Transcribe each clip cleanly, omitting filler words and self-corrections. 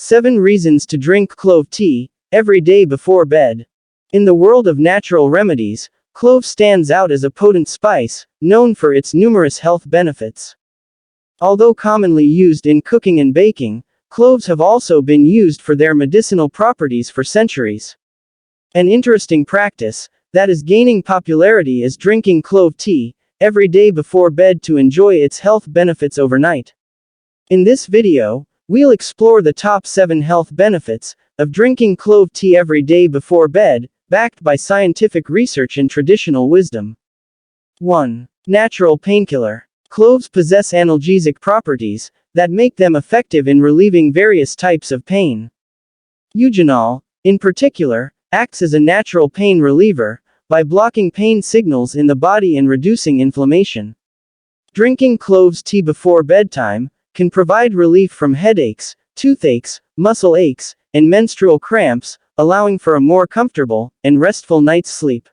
7 reasons to drink clove tea every day before bed. In the world of natural remedies, clove stands out as a potent spice, known for its numerous health benefits. Although commonly used in cooking and baking, cloves have also been used for their medicinal properties for centuries. An interesting practice that is gaining popularity is drinking clove tea every day before bed to enjoy its health benefits overnight. In this video, we'll explore the top 7 health benefits of drinking clove tea every day before bed, backed by scientific research and traditional wisdom. 1. Natural painkiller. Cloves possess analgesic properties that make them effective in relieving various types of pain. Eugenol, in particular, acts as a natural pain reliever by blocking pain signals in the body and reducing inflammation. Drinking cloves tea before bedtime can provide relief from headaches, toothaches, muscle aches, and menstrual cramps, allowing for a more comfortable and restful night's sleep.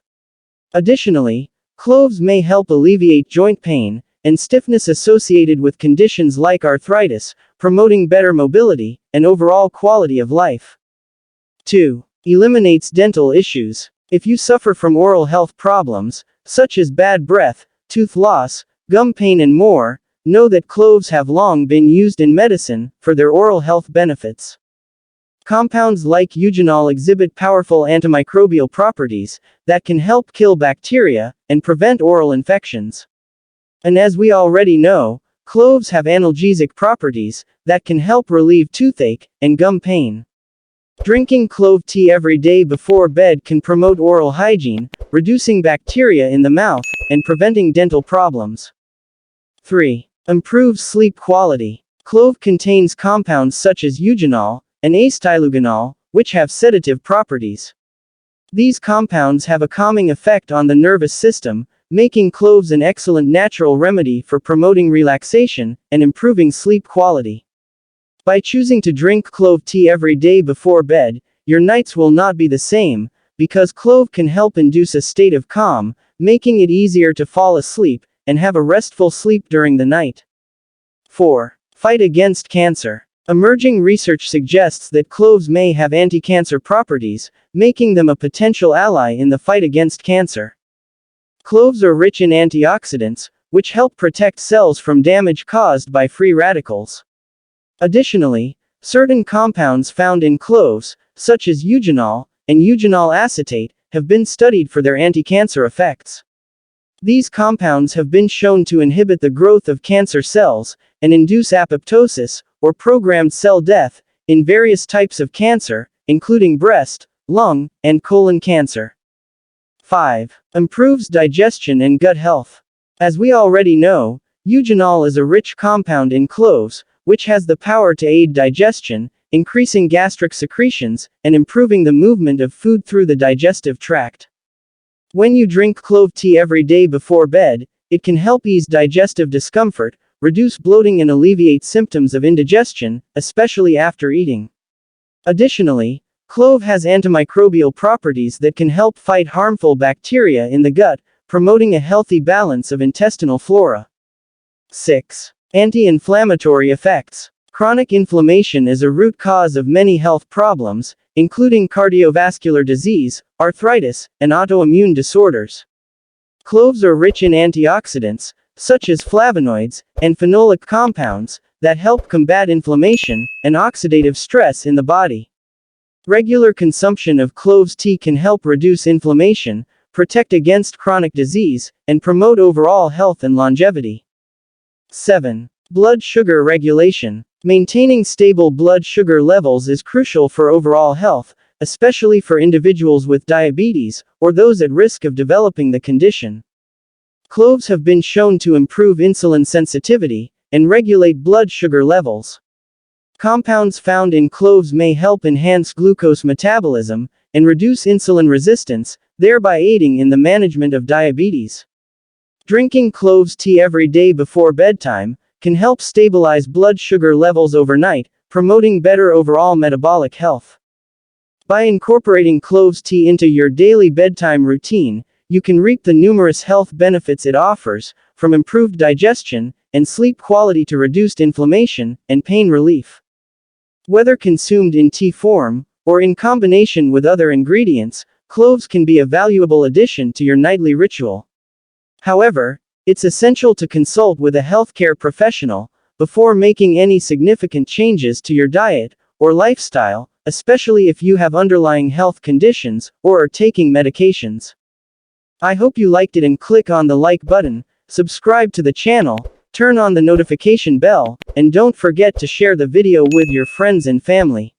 Additionally, cloves may help alleviate joint pain and stiffness associated with conditions like arthritis, promoting better mobility and overall quality of life. 2. Eliminates dental issues. If you suffer from oral health problems, such as bad breath, tooth loss, gum pain and more, know that cloves have long been used in medicine for their oral health benefits. Compounds like eugenol exhibit powerful antimicrobial properties that can help kill bacteria and prevent oral infections. And as we already know, cloves have analgesic properties that can help relieve toothache and gum pain. Drinking clove tea every day before bed can promote oral hygiene, reducing bacteria in the mouth and preventing dental problems. 3. Improves sleep quality. Clove contains compounds such as eugenol and acetyleugenol, which have sedative properties. These compounds have a calming effect on the nervous system, making cloves an excellent natural remedy for promoting relaxation and improving sleep quality. By choosing to drink clove tea every day before bed, your nights will not be the same, because clove can help induce a state of calm, making it easier to fall asleep and have a restful sleep during the night. 4. Fight against cancer. Emerging research suggests that cloves may have anti-cancer properties, making them a potential ally in the fight against cancer. Cloves are rich in antioxidants, which help protect cells from damage caused by free radicals. Additionally, certain compounds found in cloves, such as eugenol and eugenol acetate, have been studied for their anti-cancer effects. These compounds have been shown to inhibit the growth of cancer cells and induce apoptosis, or programmed cell death, in various types of cancer, including breast, lung, and colon cancer. 5. Improves digestion and gut health. As we already know, eugenol is a rich compound in cloves, which has the power to aid digestion, increasing gastric secretions, and improving the movement of food through the digestive tract. When you drink clove tea every day before bed, it can help ease digestive discomfort, reduce bloating and alleviate symptoms of indigestion, especially after eating. Additionally, clove has antimicrobial properties that can help fight harmful bacteria in the gut, promoting a healthy balance of intestinal flora. 6. Anti-inflammatory effects. Chronic inflammation is a root cause of many health problems, including cardiovascular disease, arthritis, and autoimmune disorders. Cloves are rich in antioxidants, such as flavonoids and phenolic compounds, that help combat inflammation and oxidative stress in the body. Regular consumption of cloves tea can help reduce inflammation, protect against chronic disease, and promote overall health and longevity. 7. Blood sugar regulation. Maintaining stable blood sugar levels is crucial for overall health, especially for individuals with diabetes, or those at risk of developing the condition. Cloves have been shown to improve insulin sensitivity and regulate blood sugar levels. Compounds found in cloves may help enhance glucose metabolism and reduce insulin resistance, thereby aiding in the management of diabetes. Drinking cloves tea every day before bedtime can help stabilize blood sugar levels overnight, promoting better overall metabolic health. By incorporating cloves tea into your daily bedtime routine, you can reap the numerous health benefits it offers, from improved digestion and sleep quality to reduced inflammation and pain relief. Whether consumed in tea form, or in combination with other ingredients, cloves can be a valuable addition to your nightly ritual. However, it's essential to consult with a healthcare professional before making any significant changes to your diet or lifestyle, especially if you have underlying health conditions or are taking medications. I hope you liked it and click on the like button, subscribe to the channel, turn on the notification bell, and don't forget to share the video with your friends and family.